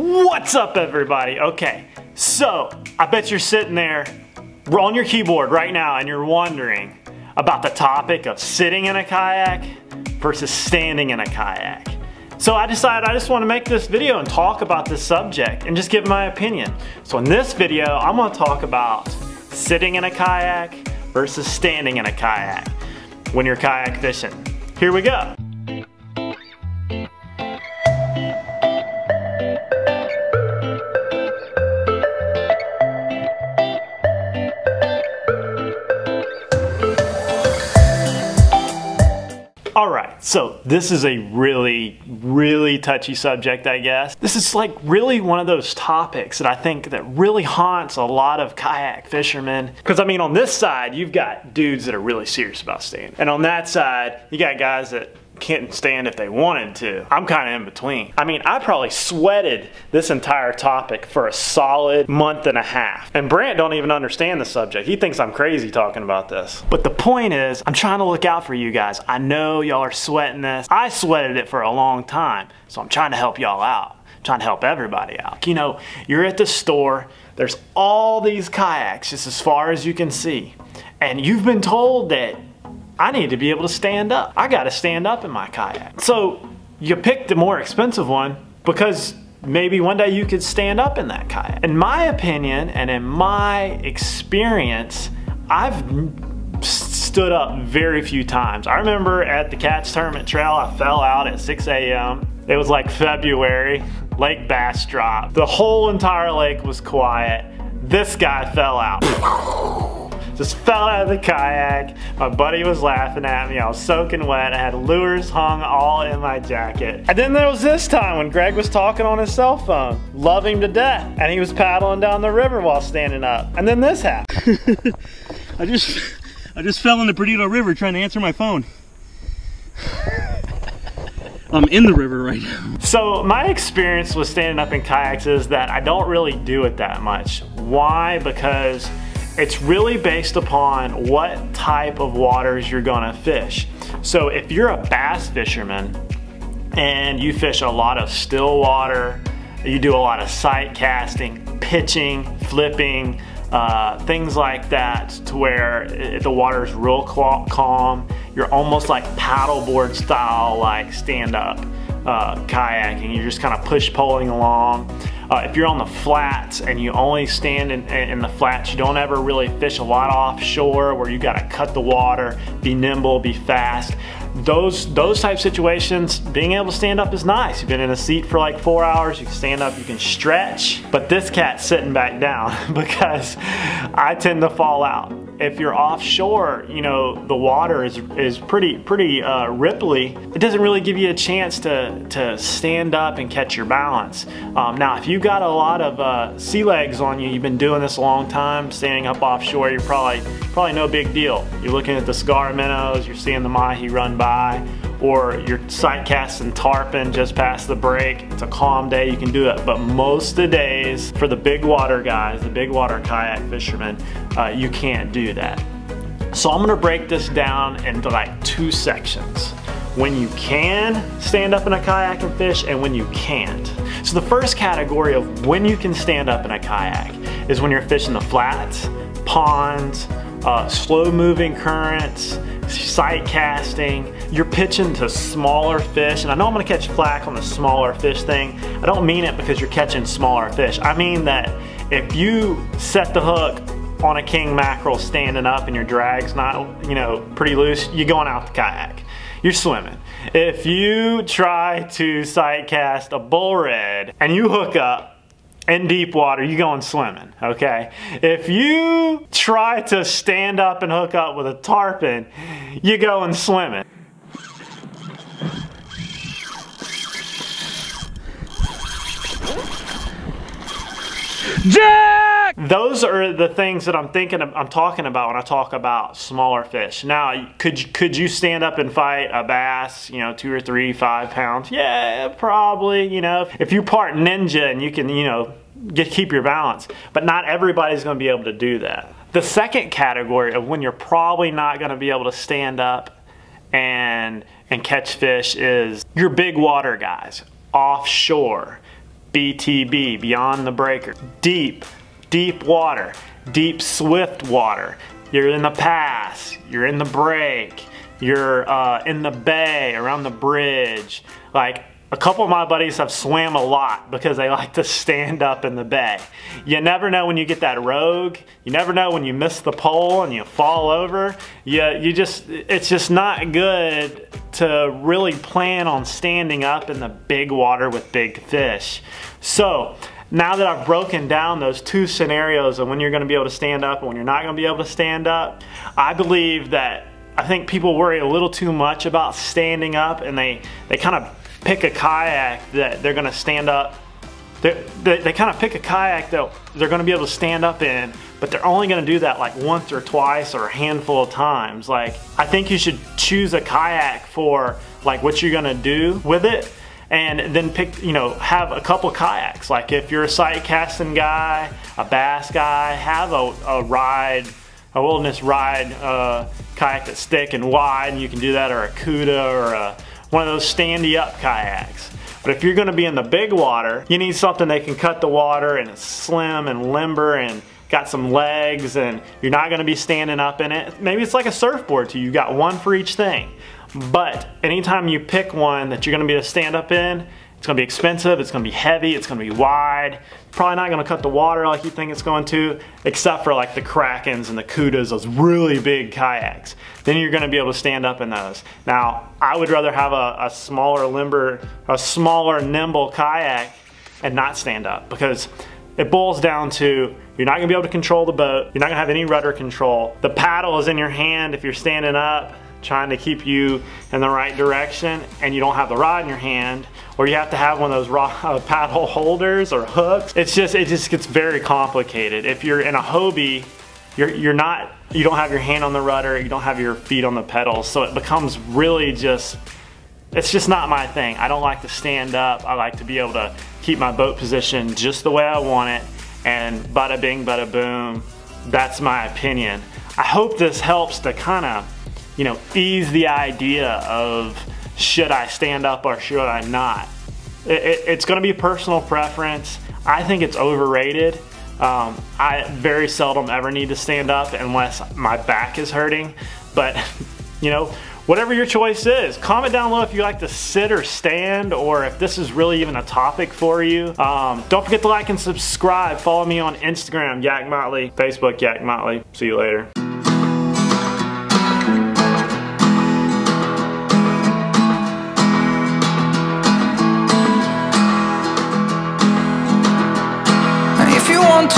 What's up, everybody? Okay, so I bet you're sitting there on your keyboard right now and you're wondering about the topic of sitting in a kayak versus standing in a kayak. So I decided I just want to make this video and talk about this subject and just give my opinion. So in this video, I'm going to talk about sitting in a kayak versus standing in a kayak when you're kayak fishing. Here we go. Alright, so this is a really touchy subject, I guess. This is like really one of those topics that I think that really haunts a lot of kayak fishermen. Because I mean, on this side, you've got dudes that are really serious about standing. And on that side, you got guys that can't stand if they wanted to. I'm kind of in between. I mean, I probably sweated this entire topic for a solid month and a half. And Brant don't even understand the subject. He thinks I'm crazy talking about this. But the point is, I'm trying to look out for you guys. I know y'all are sweating this. I sweated it for a long time. So I'm trying to help y'all out. I'm trying to help everybody out. You know, you're at the store, there's all these kayaks just as far as you can see. And you've been told that I need to be able to stand up. I gotta stand up in my kayak. So you pick the more expensive one because maybe one day you could stand up in that kayak. In my opinion and in my experience, I've stood up very few times. I remember at the Catch Tournament Trail, I fell out at 6 a.m. It was like February, Lake Bass dropped. The whole entire lake was quiet. This guy fell out. Just fell out of the kayak. My buddy was laughing at me. I was soaking wet. I had lures hung all in my jacket. And then there was this time when Greg was talking on his cell phone. Love him to death. And he was paddling down the river while standing up. And then this happened. I just fell in the Perdido River trying to answer my phone. I'm in the river right now. So my experience with standing up in kayaks is that I don't really do it that much. Why? Because it's really based upon what type of waters you're gonna fish. So if you're a bass fisherman and you fish a lot of still water, you do a lot of sight casting, pitching, flipping, things like that, to where the water is real calm, you're almost like paddleboard style, like stand up kayaking. You're just kind of push poling along. If you're on the flats and you only stand in the flats, you don't ever really fish a lot offshore where you gotta cut the water, be nimble, be fast. Those type situations, being able to stand up is nice. You've been in a seat for like 4 hours, you can stand up, you can stretch. But this cat's sitting back down because I tend to fall out. If you're offshore, you know, the water is pretty ripply. It doesn't really give you a chance to stand up and catch your balance. Now, if you've got a lot of sea legs on you, you've been doing this a long time, standing up offshore, you're probably no big deal. You're looking at the scar minnows, you're seeing the mahi run by, or you're sight casting tarpon just past the break. It's a calm day, you can do it. But most of the days, for the big water guys, the big water kayak fishermen, you can't do that. So I'm gonna break this down into like two sections. When you can stand up in a kayak and fish, and when you can't. So the first category of when you can stand up in a kayak is when you're fishing the flats, ponds, slow moving currents, sight casting. You're pitching to smaller fish, and I know I'm gonna catch flack on the smaller fish thing. I don't mean it because you're catching smaller fish. I mean that if you set the hook on a king mackerel standing up and your drag's not, you know, pretty loose, you're going out the kayak. You're swimming. If you try to sight cast a bull red and you hook up in deep water, you're going swimming, okay? If you try to stand up and hook up with a tarpon, you're going swimming. Jack! Those are the things that I'm talking about when I talk about smaller fish. Now, could you stand up and fight a bass, you know, 2 or 3, 5 pounds? Yeah, probably, you know. If you part ninja and you can, you know, keep your balance, but not everybody's gonna be able to do that. The second category of when you're probably not gonna be able to stand up and catch fish is your big water guys, offshore. BTB, beyond the breaker. Deep, deep water, deep swift water. You're in the pass, you're in the break, you're in the bay, around the bridge. Like, a couple of my buddies have swam a lot because they like to stand up in the bay. You never know when you get that rogue. You never know when you miss the pole and you fall over. It's just not good to really plan on standing up in the big water with big fish. So now that I've broken down those two scenarios of when you're going to be able to stand up and when you're not going to be able to stand up, I think people worry a little too much about standing up, and they kind of pick a kayak that they're going to stand up. They kind of pick a kayak that they're going to be able to stand up in, but they're only going to do that like once or twice or a handful of times. Like, I think you should choose a kayak for like what you're going to do with it, and then pick, you know, have a couple kayaks. Like, if you're a sight casting guy, a bass guy, have a wilderness ride kayak that's thick and wide, and you can do that, or a Cuda, or one of those standy up kayaks. But if you're going to be in the big water, you need something that can cut the water, and it's slim and limber and got some legs, and you're not going to be standing up in it. Maybe it's like a surfboard to you. You got one for each thing. But anytime you pick one that you're going to be able to stand up in, it's going to be expensive, it's going to be heavy, it's going to be wide. Probably not going to cut the water like you think it's going to, except for like the Krakens and the Cudas, those really big kayaks. Then you're going to be able to stand up in those. Now, I would rather have a smaller, nimble kayak and not stand up, because it boils down to you're not going to be able to control the boat, you're not going to have any rudder control. The paddle is in your hand if you're standing up, trying to keep you in the right direction, and you don't have the rod in your hand, or you have to have one of those paddle holders or hooks. It just gets very complicated. If you're in a Hobie, you don't have your hand on the rudder, you don't have your feet on the pedals, so it becomes really it's just not my thing. I don't like to stand up. I like to be able to keep my boat position just the way I want it, and bada bing, bada boom. That's my opinion. I hope this helps to kind of, you know, ease the idea of should I stand up or should I not. It's going to be personal preference. I think it's overrated. I very seldom ever need to stand up unless my back is hurting. But, you know, whatever your choice is, comment down below if you like to sit or stand, or if this is really even a topic for you. Don't forget to like and subscribe. Follow me on Instagram, Yak Motley, Facebook, Yak Motley. See you later.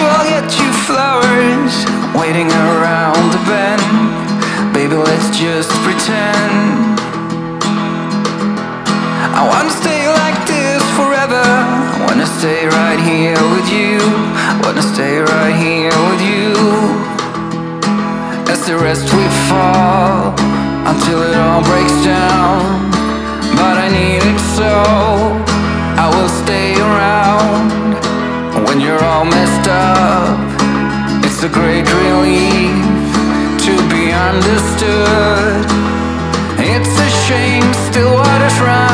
I'll get you flowers waiting around the bend. Baby, let's just pretend. I wanna stay like this forever. I wanna stay right here with you. I wanna stay right here with you. As the rest we fall until it all breaks down. But I need it so I will stay around. When you're all messed up, it's a great relief to be understood. It's a shame still water's running.